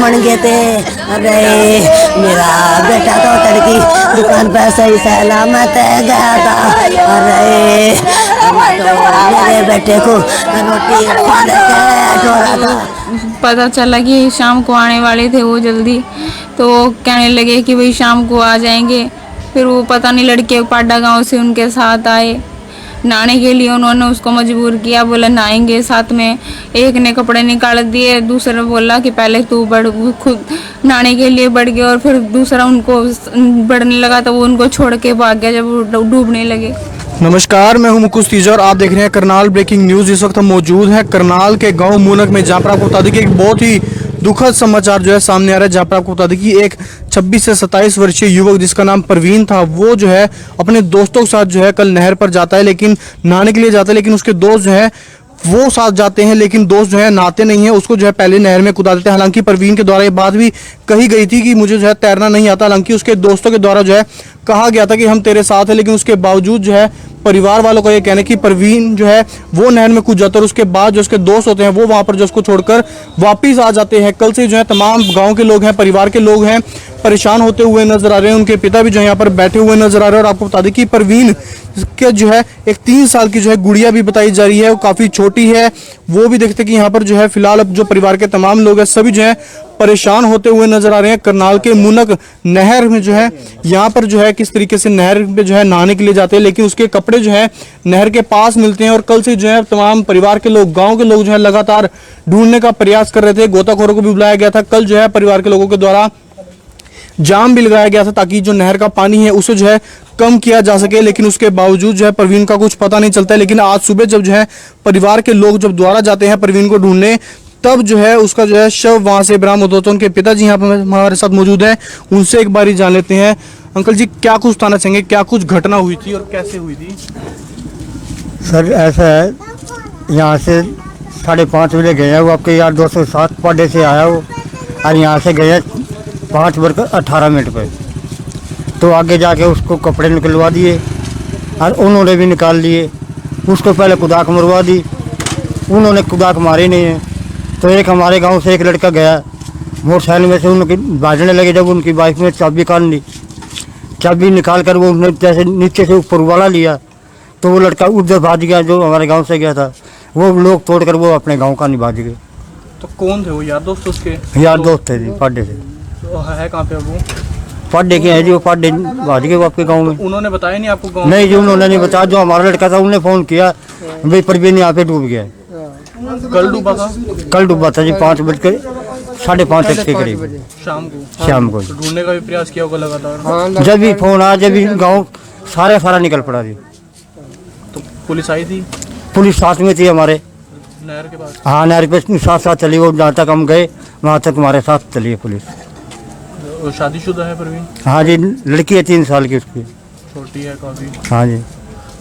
मन गए थे। अरे मेरा बेटा तो तड़की दुकान पर सही सलामत गया था। अरे तो मेरे बेटे को रोटी पता चला कि शाम को आने वाले थे वो जल्दी, तो कहने लगे कि भाई शाम को आ जाएंगे। फिर वो पता नहीं लड़के पाडा गांव से उनके साथ आए नहाने के लिए। उन्होंने उसको मजबूर किया, बोला नहाएंगे साथ में। एक ने कपड़े निकाल दिए, दूसरा बोला कि पहले तू बढ़, खुद नहाने के लिए बढ़ गया। और फिर दूसरा उनको बढ़ने लगा तो वो उनको छोड़ के भाग गया जब वो डूबने लगे। नमस्कार, मैं हूं मुकुश तीजा और आप देख रहे हैं करनाल ब्रेकिंग न्यूज। इस वक्त हम मौजूद हैं करनाल के गांव मूनक में, जहां पर आपको बता दें कि एक बहुत ही दुखद समाचार जो है सामने आ रहा है। जहां पर आपको बता दें कि एक 26 से 27 वर्षीय युवक जिसका नाम परवीन था, वो जो है अपने दोस्तों के साथ जो है कल नहर पर जाता है, लेकिन नहाने के लिए जाता है। लेकिन उसके दोस्त जो है वो साथ जाते हैं, लेकिन दोस्त जो है नहाते नहीं है, उसको जो है पहले नहर में कूदा देते हैं। हालांकि परवीन के द्वारा ये बात भी कही गई थी कि मुझे जो है तैरना नहीं आता। हालांकि उसके दोस्तों के द्वारा जो है कहा गया था कि हम तेरे साथ हैं, लेकिन उसके बावजूद जो है परिवार वालों का ये कहना है कि परवीन जो है वो नहर में कूद जाता है और उसके बाद जो उसके दोस्त होते हैं वो वहां पर जो उसको छोड़कर वापिस आ जाते हैं। कल से जो है तमाम गाँव के लोग हैं, परिवार के लोग हैं, परेशान होते हुए नजर आ रहे हैं। उनके पिता भी जो है यहाँ पर बैठे हुए नजर आ रहे हैं। और आपको बता दें कि परवीन के जो है एक 3 साल की जो है गुड़िया भी बताई जा रही है, वो काफी छोटी है। वो भी देखते कि यहाँ पर जो है फिलहाल अब जो परिवार के तमाम लोग हैं सभी जो है परेशान होते हुए नजर आ रहे हैं। करनाल के मूनक नहर में जो है यहाँ पर जो है किस तरीके से नहर पे जो है नहाने के लिए जाते हैं, लेकिन उसके कपड़े जो है नहर के पास मिलते हैं। और कल से जो है तमाम परिवार के लोग, गांव के लोग जो है लगातार ढूंढने का प्रयास कर रहे थे। गोताखोरों को भी बुलाया गया था। कल जो है परिवार के लोगों के द्वारा जाम भी लगाया गया था ताकि जो नहर का पानी है उसे जो है कम किया जा सके, लेकिन उसके बावजूद जो है परवीन का कुछ पता नहीं चलता है। लेकिन आज सुबह जब जो है परिवार के लोग जब द्वारा जाते हैं परवीन को ढूंढने, तब जो है उसका जो है शव वहां से बरामद होता है। उनके पिताजी यहाँ पर हमारे साथ मौजूद हैं, उनसे एक बारी जान लेते हैं। अंकल जी, क्या कुछ बताना चाहेंगे, क्या कुछ घटना हुई थी और कैसे हुई थी? सर ऐसा है, यहाँ से 5:30 बजे गए हैं वो, आपके यार 207 पाडे से आया वो, और यहाँ से गए 5:18 पे। तो आगे जाके उसको कपड़े निकलवा दिए और उन्होंने भी निकाल लिए। उसको पहले कुदाक मरवा दी, उन्होंने कुदाक मारे नहीं है। तो एक हमारे गांव से एक लड़का गया मोटरसाइकिल में से, उनकी बाजने लगे। जब उनकी बाइक में चाबी काट ली, चाबी निकाल कर वो उसने जैसे नीचे से ऊपर वाला लिया, तो वो लड़का उधर भाग गया जो हमारे गांव से गया था। वो लोग तोड़कर वो अपने गांव का नहीं भाग गए। तो कौन थे वो, यार दोस्त उसके? यार दोस्त थे जी, पाडे से। तो है कहाँ पे वो? पाडे के हैं जी, वो पाडे भाग गए वो आपके गाँव में। उन्होंने बताया नहीं आपको गाँव? नहीं जी, उन्होंने नहीं बताया। जो हमारा लड़का था उन्होंने फ़ोन किया, भाई परवीन यहाँ पे डूब गया। कल डूबा था? कल डूबा था जी, 5:05 के करीब शाम को। तो ढूंढने का भी प्रयास किया होगा लगातार? जब भी फोन आया, जब भी गाँव सारा निकल पड़ा जी। तो पुलिस आई थी? पुलिस साथ में थी हमारे, नहर के पास? हाँ नहर पे साथ चली। वो जहाँ तक हम गए वहाँ तक हमारे साथ चली है पुलिस। और शादीशुदा है परवीन? हाँ जी, लड़की है 3 साल की उसकी। छोटी है काफी। हाँ जी।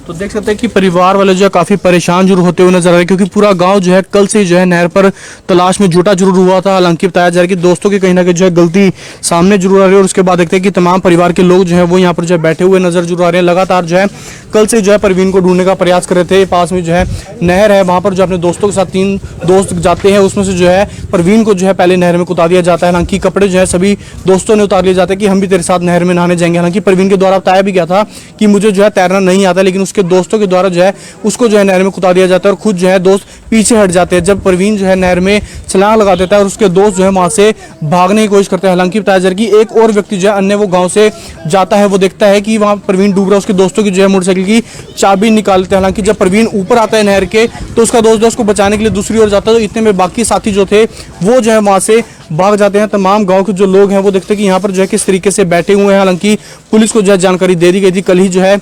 तो देख सकते हैं कि परिवार वाले जो है काफी परेशान जरूर होते हुए नजर आ रहे हैं, क्योंकि पूरा गांव जो है कल से जो है नहर पर तलाश में जुटा जरूर हुआ था। हालांकि बताया जा रहा है कि दोस्तों की कहीं ना कहीं जो है गलती सामने जरूर आ रही है। और उसके बाद देखते हैं कि तमाम परिवार के लोग जो है वो यहाँ पर जो है बैठे हुए नजर जरूर आ रहे हैं। लगातार जो है कल से जो है परवीन को ढूंढने का प्रयास कर रहे थे। पास में जो है नहर है, वहां पर जो अपने दोस्तों के साथ 3 दोस्त जाते हैं, उसमें से जो है परवीन को जो है पहले नहर में उतार दिया जाता है। हालांकि कपड़े जो है सभी दोस्तों ने उतार लिए जाते हैं कि हम भी तेरे साथ नहर में नहाने जाएंगे। हालांकि परवीन के द्वारा बताया भी गया था कि मुझे जो है तैरना नहीं आता, लेकिन उसके दोस्तों के द्वारा जो है उसको जो है नहर में कुदा दिया जाता है और खुद जो है दोस्त पीछे हट जाते हैं। जब परवीन जो है नहर में छलांग लगा देता है और उसके दोस्त जो है वहां से भागने की कोशिश करते हैं। हालांकि बताया जा रहा है कि एक और व्यक्ति जो है अन्य वो गांव से जाता है, वो देखता है कि वहां परवीन डूब रहा है। उसके दोस्तों की जो है मोटरसाइकिल की चाबी निकालते हैं। हालांकि जब परवीन ऊपर आता है नहर के, तो उसका दोस्त को बचाने के लिए दूसरी ओर जाता है। तो इतने में बाकी साथी जो थे वो जो है वहां से भाग जाते हैं। तमाम गांव के जो लोग हैं वो देखते हैं कि यहाँ पर जो है किस तरीके से बैठे हुए हैं। हालांकि पुलिस को जो है जानकारी दे दी गई थी। कल ही जो है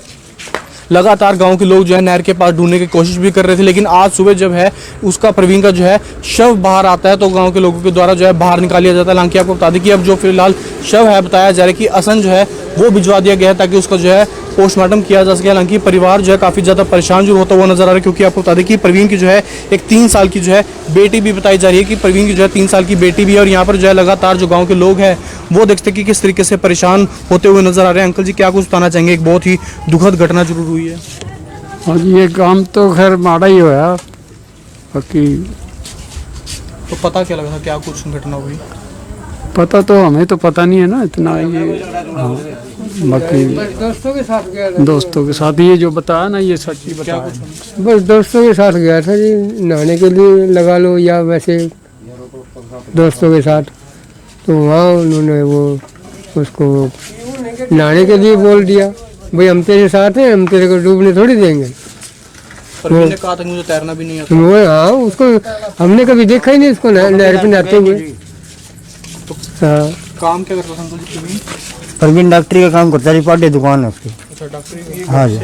लगातार गांव के लोग जो है नहर के पास ढूंढने की कोशिश भी कर रहे थे, लेकिन आज सुबह जब है उसका परवीन का जो है शव बाहर आता है तो गांव के लोगों के द्वारा जो है बाहर निकाल लिया जाता है। हालांकि आपको बता दें कि अब जो फिलहाल शव है बताया जा रहा है कि असन जो है वो भिजवा दिया गया है ताकि उसका जो है पोस्टमार्टम किया जा सके। हालांकि परिवार जो है काफ़ी ज़्यादा परेशान जो होता हुआ नजर आ रहा है, क्योंकि आपको बता दें कि परवीन की जो है एक 3 साल की जो है बेटी भी बताई जा रही है कि परवीन की जो है 3 साल की बेटी भी है। और यहाँ पर जो है लगातार जो गाँव के लोग हैं वो देखते कि किस तरीके से परेशान होते हुए नजर आ रहे हैं। अंकल जी, क्या कुछ बताना चाहेंगे? एक बहुत ही दुखद घटना जरूर हुई है। हाँ जी, ये काम तो खैर माड़ा ही होया, बाकी तो पता क्या लगा था, क्या कुछ घटना हुई? पता तो हमें तो पता नहीं है ना इतना ये। हाँ, बाकी दोस्तों के साथ ये जो बताया ना ये सच ही बताया। बस दोस्तों के साथ गया था जी, नहाने के लिए लगा लो या वैसे दोस्तों के साथ। तो वहाँ उन्होंने वो उसको नहाने के लिए बोल दिया, भाई हम तेरे साथ हैं, हम तेरे को डूबने थोड़ी देंगे। परवीन ने कहा था मुझे तैरना भी नहीं आता। वो हाँ, उसको हमने कभी देखा ही नहीं उसको नहर पे नहाते हुए। हाँ, काम क्या करता था अंकल जी परवीन? परवीन डॉक्टरी का काम करता है, पार्टी दुकान है उसकी। अच्छा, डॉक्टरी। हाँ जी।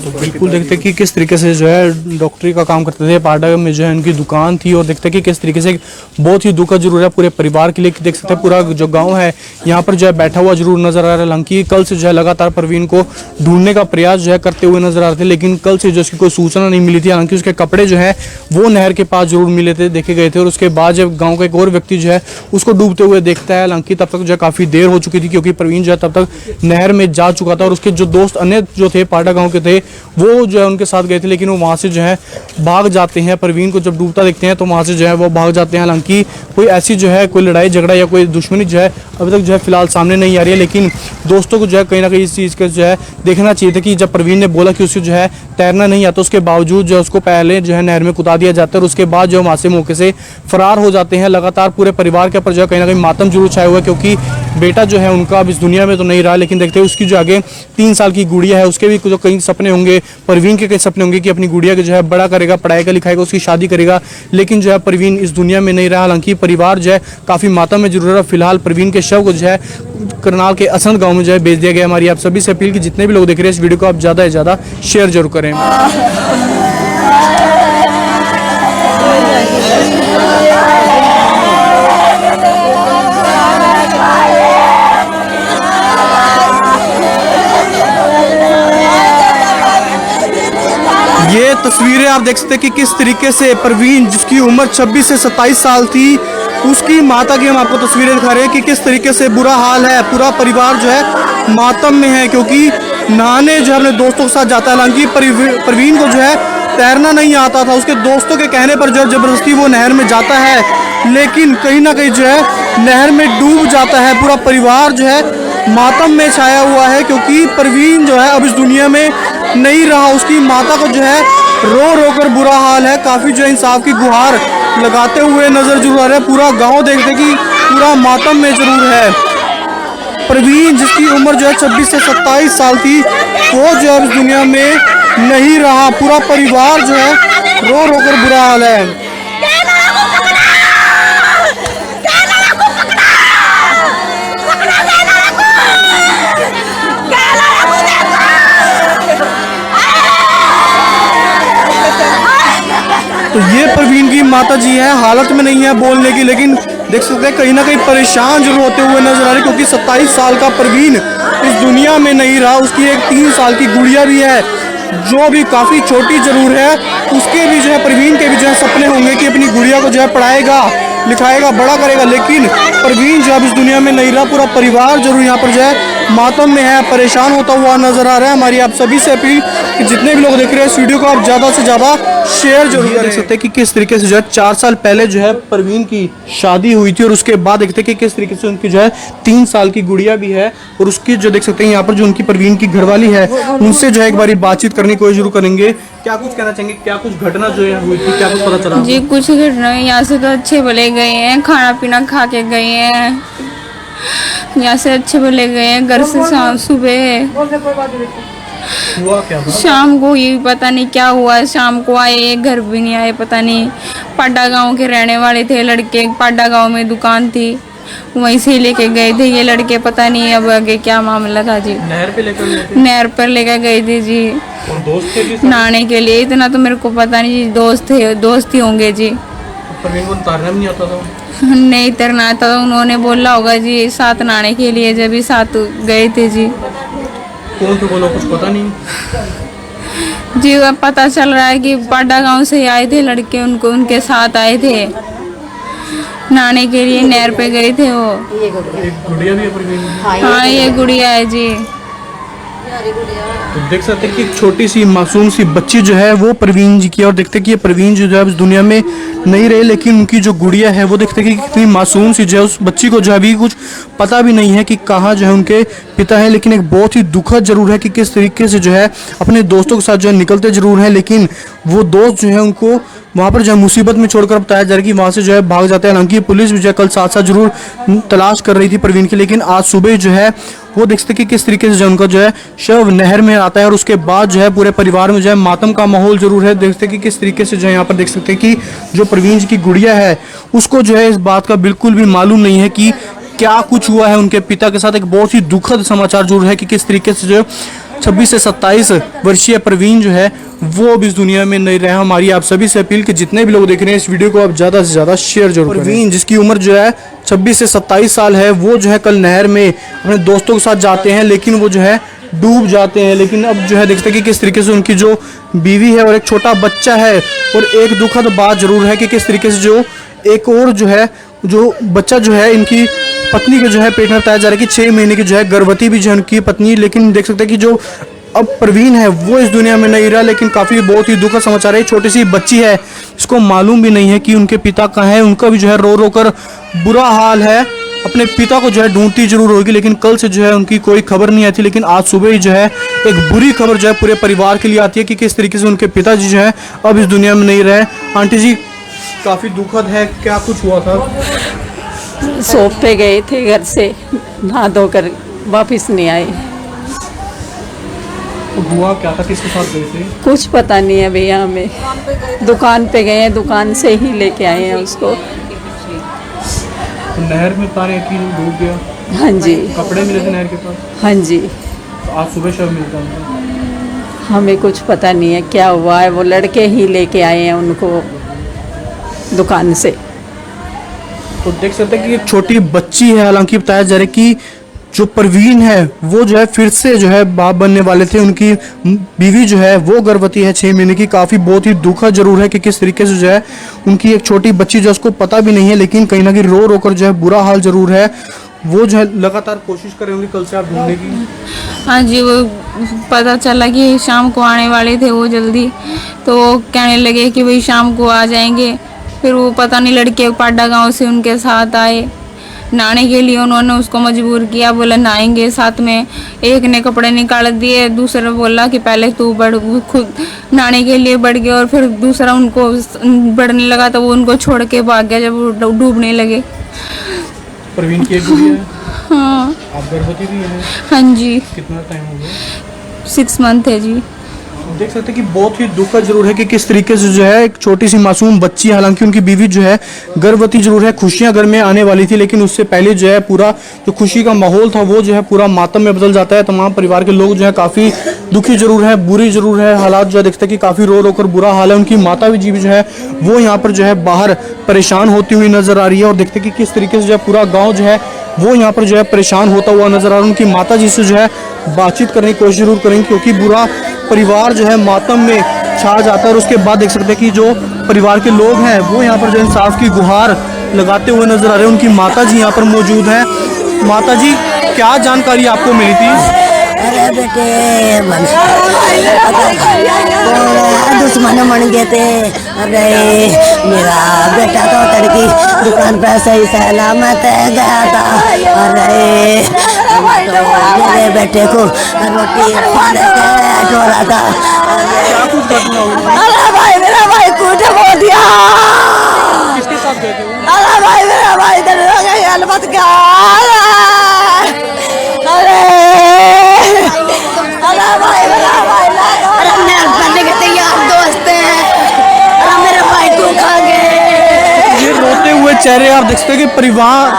तो बिल्कुल देखते कि किस तरीके से जो है डॉक्टरी का काम करते थे, पाडा में जो है उनकी दुकान थी। और देखते कि किस तरीके से बहुत ही दुखद जरूर है पूरे परिवार के लिए कि देख सकते हैं पूरा जो गांव है यहाँ पर जो है बैठा हुआ जरूर नजर आ रहा है। हालांकि कल से जो है लगातार परवीन को ढूंढने का प्रयास जो है करते हुए नजर आ रहे थे, लेकिन कल से जो उसकी कोई सूचना नहीं मिली थी। हालांकि उसके कपड़े जो है वो नहर के पास जरूर मिले थे, देखे गए थे। और उसके बाद जब गाँव का एक और व्यक्ति जो है उसको डूबते हुए देखता है, हालांकि तब तक जो है काफी देर हो चुकी थी, क्योंकि परवीन जो है तब तक नहर में जा चुका था। और उसके जो दोस्त अन्य जो थे पाडा गांव के थे वो जो है उनके साथ गए थे, लेकिन वो वहां से जो है भाग जाते हैं। परवीन को जब डूबता देखते हैं तो वहां से जो है वो भाग जाते हैं। हालांकि कोई ऐसी जो है कोई लड़ाई झगड़ा या कोई दुश्मनी जो है अभी तक जो है फिलहाल सामने नहीं आ रही है, लेकिन दोस्तों को जो है कहीं ना कहीं इस चीज़ का जो है देखना चाहिए था कि जब परवीन ने बोला कि उसे जो है तैरना नहीं आता, उसके बावजूद जो है उसको पहले जो है नहर में कुदा दिया जाता है और उसके बाद जो वहाँ से मौके से फरार हो जाते हैं। लगातार पूरे परिवार के ऊपर जो है कहीं ना कहीं मातम जरूर छाया हुआ है, क्योंकि बेटा जो है उनका अब इस दुनिया में तो नहीं रहा, लेकिन देखते हैं उसकी जो आगे 3 साल की गुड़िया है उसके भी जो कई सपने होंगे, परवीन के कई सपने होंगे कि अपनी गुड़िया को जो है बड़ा करेगा, पढ़ाई का लिखाएगा, उसकी शादी करेगा, लेकिन जो है परवीन इस दुनिया में नहीं रहा। हालांकि परिवार जो है काफ़ी मातम में जरूर है। फिलहाल परवीन के शव को जो है करनाल के असंध गाँव में जो है भेज दिया गया। हमारी आप सभी से अपील की जितने भी लोग देख रहे हैं इस वीडियो को आप ज़्यादा से ज़्यादा शेयर जरूर करें। ये तस्वीरें आप देख सकते हैं कि किस तरीके से परवीन जिसकी उम्र 26 से 27 साल थी उसकी माता की हम आपको तस्वीरें दिखा रहे हैं कि किस तरीके से बुरा हाल है। पूरा परिवार जो है मातम में है, क्योंकि नहाने जो है अपने दोस्तों के साथ जाता है। हालांकि परवीन को जो है तैरना नहीं आता था, उसके दोस्तों के कहने पर जो है जबरदस्ती वो नहर में जाता है, लेकिन कहीं ना कहीं जो है नहर में डूब जाता है। पूरा परिवार जो है मातम में छाया हुआ है, क्योंकि परवीन जो है अब इस दुनिया में नहीं रहा। उसकी माता को जो है रो रो कर बुरा हाल है, काफ़ी जो है इंसाफ की गुहार लगाते हुए नजर जरूर आ रहे हैं। पूरा गांव देखते कि पूरा मातम में जरूर है। परवीन जिसकी उम्र जो है 26 से 27 साल थी वो जो है इस दुनिया में नहीं रहा। पूरा परिवार जो है रो रो कर बुरा हाल है। तो ये परवीन की माता जी है, हालत में नहीं है बोलने की, लेकिन देख सकते हैं कहीं ना कहीं परेशान जरूर होते हुए नजर आ रहे, क्योंकि 27 साल का परवीन इस दुनिया में नहीं रहा। उसकी एक 3 साल की गुड़िया भी है जो भी काफ़ी छोटी जरूर है। उसके भी जो है परवीन के भी जो है सपने होंगे कि अपनी गुड़िया को जो है पढ़ाएगा लिखाएगा बड़ा करेगा, लेकिन परवीन जो अब इस दुनिया में नहीं रहा। पूरा परिवार जरूर यहाँ पर जो है मातम में है, परेशान होता हुआ नजर आ रहा है। हमारी आप सभी से अपील कि जितने भी लोग देख रहे हैं इस वीडियो को आप ज़्यादा से ज़्यादा शेयर जरूर करें। देख सकते हैं कि किस तरीके से जो है 4 साल पहले जो है परवीन की शादी हुई थी, और उसके बाद देखते हैं कि किस तरीके से उनकी जो है 3 साल की गुड़िया भी है। और उसकी जो देख सकते हैं यहाँ पर जो उनकी परवीन की घरवाली है उनसे जो है एक बारी बातचीत करने की कोशिश जरूर करेंगे। क्या कुछ कहना चाहेंगे, क्या कुछ घटना जो है हुई थी, क्या कुछ पता चला? जी कुछ घटना यहाँ से तो अच्छे भले गए हैं, खाना पीना खा के गए हैं, यहाँ से अच्छे भले गए हैं। घर से सुबह हुआ क्या था? शाम को ये पता नहीं क्या हुआ, शाम को आए घर भी नहीं आए, पता नहीं। पाडा गांव के रहने वाले थे लड़के, पाडा गांव में दुकान थी वहीं से लेके गए थे ये लड़के, पता नहीं अब आगे क्या मामला था जी। नहर पे लेकर गए थे? नहर पर लेकर गए थे जी, और दोस्त थे भी? नहाने के लिए। इतना तो मेरे को पता नहीं जी, दोस्त ही होंगे जी। परवीन को तैरना भी नहीं आता था? नहीं तैरना आता तो उन्होंने बोला होगा जी साथ नहाने के लिए, जब भी साथ गए थे जी। कौन थे बोलो, कुछ पता नहीं जी। अब पता चल रहा है कि पाडा गांव से आए थे लड़के, उनको उनके साथ आए थे नहाने के लिए, नहर पे गए थे वो। एक गुड़िया भी है परवीन की? हाँ ये गुड़िया है जी। तो देख सकते हैं कि एक छोटी सी मासूम सी बच्ची जो है वो प्रवीण जी की है, और देखते हैं कि ये प्रवीण जी जो है इस दुनिया में नहीं रहे, लेकिन उनकी जो गुड़िया है वो देखते हैं कि कितनी मासूम सी जो है उस बच्ची को जो है अभी कुछ पता भी नहीं है कि कहाँ जो है उनके पिता है। लेकिन एक बहुत ही दुखद जरूर है कि किस तरीके से जो है अपने दोस्तों के साथ जो है निकलते जरूर हैं, लेकिन वो दोस्त जो है उनको वहाँ पर जो है मुसीबत में छोड़कर बताया जा रहा है कि वहाँ से जो है भाग जाते हैं। हालांकि पुलिस भी जो है कल साथ साथ जरूर तलाश कर रही थी प्रवीण की, लेकिन आज सुबह जो है वो देख सकते कि किस तरीके से जो उनका जो है शव नहर में आता है, और उसके बाद जो है पूरे परिवार में जो है मातम का माहौल जरूर है। देखते कि किस तरीके से जो है यहाँ पर देख सकते हैं कि जो प्रवीण जी की गुड़िया है उसको जो है इस बात का बिल्कुल भी मालूम नहीं है कि क्या कुछ हुआ है उनके पिता के साथ। एक बहुत ही दुखद समाचार जरूर है कि किस तरीके से जो 26 से 27 वर्षीय प्रवीण जो है वो अब इस दुनिया में नहीं रहे। हमारी आप सभी से अपील कि जितने भी लोग देख रहे हैं इस वीडियो को आप ज़्यादा से ज़्यादा शेयर जरूर करें। प्रवीण जिसकी उम्र जो है 26 से 27 साल है, वो जो है कल नहर में अपने दोस्तों के साथ जाते हैं, लेकिन वो जो है डूब जाते हैं। लेकिन अब जो है देखते हैं कि किस तरीके से उनकी जो बीवी है और एक छोटा बच्चा है, और एक दुखद बात जरूर है कि किस तरीके से जो एक और जो है जो बच्चा जो है इनकी पत्नी के जो है पेट में बताया जा रहा है कि 6 महीने की जो है गर्भवती भी जो है उनकी पत्नी। लेकिन देख सकते हैं कि जो अब प्रवीण है वो इस दुनिया में नहीं रहा, लेकिन काफ़ी बहुत ही दुखद समाचार है। छोटी सी बच्ची है, इसको मालूम भी नहीं है कि उनके पिता कहाँ हैं। उनका भी जो है रो रो कर बुरा हाल है, अपने पिता को जो है ढूंढती जरूर होगी, लेकिन कल से जो है उनकी कोई खबर नहीं आई थी। लेकिन आज सुबह ही जो है एक बुरी खबर जो है पूरे परिवार के लिए आती है कि किस तरीके से उनके पिताजी जो है अब इस दुनिया में नहीं रहे। आंटी जी काफ़ी दुखद है, क्या कुछ हुआ था? शॉप पे गए थे, घर से नहा धोकर वापस नहीं आए। तो हुआ क्या था, किसके साथ गए थे? कुछ पता नहीं है भैया, हमें दुकान पे गए हैं, दुकान से ही लेके आए हैं उसको। तो नहर में उतारे कि डूब गया? हाँ जी। कपड़े मिले थे नहर के पास? हाँ जी। तो आज सुबह शव मिलता उनका? हमें कुछ पता नहीं है क्या हुआ है, वो लड़के ही लेके आए हैं उनको दुकान से। तो देख सकते हैं कि एक छोटी बच्ची है, हालांकि बताया जा रहा है कि जो प्रवीण है वो जो है फिर से जो है बाप बनने वाले थे। उनकी बीवी जो है वो गर्भवती है 6 महीने की। काफ़ी बहुत ही दुखद जरूर है कि किस तरीके से जो है उनकी एक छोटी बच्ची जो उसको पता भी नहीं है, लेकिन कहीं ना कहीं रो रो कर जो है बुरा हाल जरूर है। वो जो है लगातार कोशिश कर रहे होंगे कल से आप ढूंढने की। हाँ जी, वो पता चला कि शाम को आने वाले थे वो जल्दी, तो वो कहने लगे कि भाई शाम को आ जाएंगे। फिर वो पता नहीं लड़के पाडा गांव से उनके साथ आए नहाने के लिए। उन्होंने उसको मजबूर किया, बोला नहाएंगे साथ में। एक ने कपड़े निकाल दिए, दूसरा बोला कि पहले तू बढ़, खुद नहाने के लिए बढ़ गया, और फिर दूसरा उनको बढ़ने लगा तो वो उनको छोड़ के भाग गया जब वो डूबने लगे। प्रवीण की एक गुड़िया है? हाँ। आप गर्भवती भी हैं? हाँ जी। कितना टाइम हो गया? 6 मंथ है जी। देख सकते हैं कि बहुत ही दुखद जरूर है कि किस तरीके से जो है एक छोटी सी मासूम बच्ची, हालांकि उनकी बीवी जो है गर्भवती जरूर है, खुशियां घर में आने वाली थी, लेकिन उससे पहले जो है पूरा जो खुशी का माहौल था वो जो है पूरा मातम में बदल जाता है। तमाम परिवार के लोग जो है काफ़ी दुखी जरूर है, बुरी जरूर है हालात जो है। देखते हैं कि काफ़ी रो रो कर बुरा हाल है। उनकी माता भी जी भी जो है वो यहाँ पर जो है बाहर परेशान होती हुई नजर आ रही है, और देखते हैं कि किस तरीके से जो है पूरा गाँव जो है वो यहाँ पर जो है परेशान होता हुआ नजर आ रहा है। उनकी माता जी से जो है बातचीत करने की कोशिश जरूर करेंगे, क्योंकि पूरा परिवार जो है मातम में छा जाता है। और उसके बाद देख सकते हैं कि जो परिवार के लोग हैं वो यहाँ पर जो इंसाफ की गुहार लगाते हुए नजर आ रहे हैं। उनकी माता जी यहाँ पर मौजूद हैं। माता जी, क्या जानकारी आपको मिली थी? अरे बेटे दुश्मन बन गए थे। अरे मेरा बेटा तो तड़की दुकान पर सही सलामत गया था। अरे तो मेरे बेटे को रोटी ढोला था। अरे भाई मेरा भाई कूट बोल दिया। किसके साथ गए थे वो? अरे भाई मेरा भाई इधर मत गया। अरे भाई मेरा भाई, अरे मेरे बनने के तैयार दोस्त हैं। अरे मेरे भाई को खा गए। ये रोते हुए चेहरे आप देख सकते हैं कि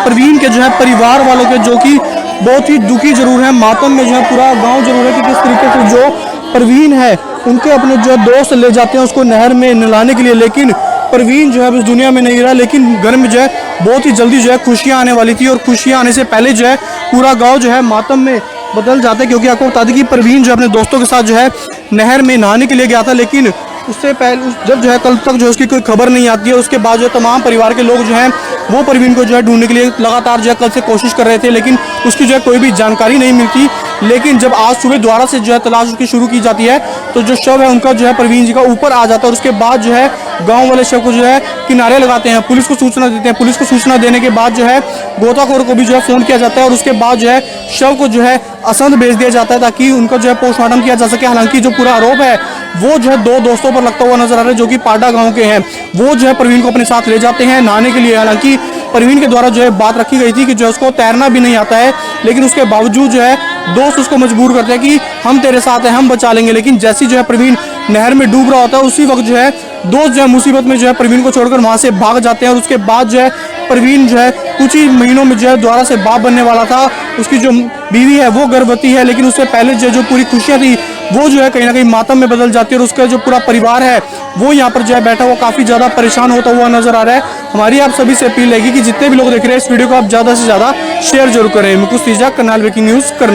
प्रवीण के जो है परिवार वालों के, जो कि बहुत ही दुखी जरूर है, मातम में जो है पूरा गांव जरूर है कि किस तरीके से जो प्रवीण है उनके अपने जो है दोस्त ले जाते हैं उसको नहर में नहलाने के लिए, लेकिन प्रवीण जो है इस दुनिया में नहीं रहा। लेकिन घर में जो है बहुत ही जल्दी जो है खुशियाँ आने वाली थी, और खुशियाँ आने से पहले जो है पूरा गाँव जो है मातम में बदल जाता है। क्योंकि आपको बता दें कि प्रवीण जो अपने दोस्तों के साथ जो है नहर में नहाने के लिए गया था, लेकिन उससे पहले जब जो है कल तक जो है उसकी कोई खबर नहीं आती है। उसके बाद जो है तमाम परिवार के लोग जो हैं वो प्रवीण को जो है ढूंढने के लिए लगातार जो है कल से कोशिश कर रहे थे, लेकिन उसकी जो है कोई भी जानकारी नहीं मिलती। लेकिन जब आज सुबह दोबारा से जो है तलाश उसकी शुरू की जाती है तो जो शव है उनका जो है प्रवीण जी का ऊपर आ जाता है और उसके बाद जो है गांव वाले शव को जो है किनारे लगाते हैं, पुलिस को सूचना देते हैं। पुलिस को सूचना देने के बाद जो है गोताखोर को भी जो है फोन किया जाता है और उसके बाद जो है शव को जो है असंध भेज दिया जाता है ताकि उनका जो है पोस्टमार्टम किया जा सके। हालांकि जो पूरा आरोप है वो जो है दो दोस्तों पर लगता हुआ नजर आ रहा है जो कि पाडा गांव के हैं। वो जो है प्रवीण को अपने साथ ले जाते हैं नहाने के लिए। हालांकि प्रवीण के द्वारा जो है बात रखी गई थी कि जो है उसको तैरना भी नहीं आता है, लेकिन उसके बावजूद जो है दोस्त उसको मजबूर करते हैं कि हम तेरे साथ हैं, हम बचा लेंगे। लेकिन जैसी जो है प्रवीण नहर में डूब रहा होता है उसी वक्त जो है दोस्त जो है मुसीबत में जो है प्रवीण को छोड़कर वहां से भाग जाते हैं और उसके बाद जो है प्रवीण जो है कुछ ही महीनों में जो है दोबारा से बाप बनने वाला था। उसकी जो बीवी है वो गर्भवती है, लेकिन उससे पहले जो पूरी खुशियां थी वो जो है कहीं ना कहीं मातम में बदल जाती है और उसका जो पूरा परिवार है वो यहाँ पर जो है बैठा हुआ काफी ज्यादा परेशान होता हुआ नजर आ रहा है। हमारी आप सभी से अपील रहेगी कि जितने भी लोग देख रहे हैं इस वीडियो को आप ज्यादा से ज्यादा शेयर जरूर करें। मुकुश तीजा, करनाल ब्रेकिंग न्यूज, करनाल।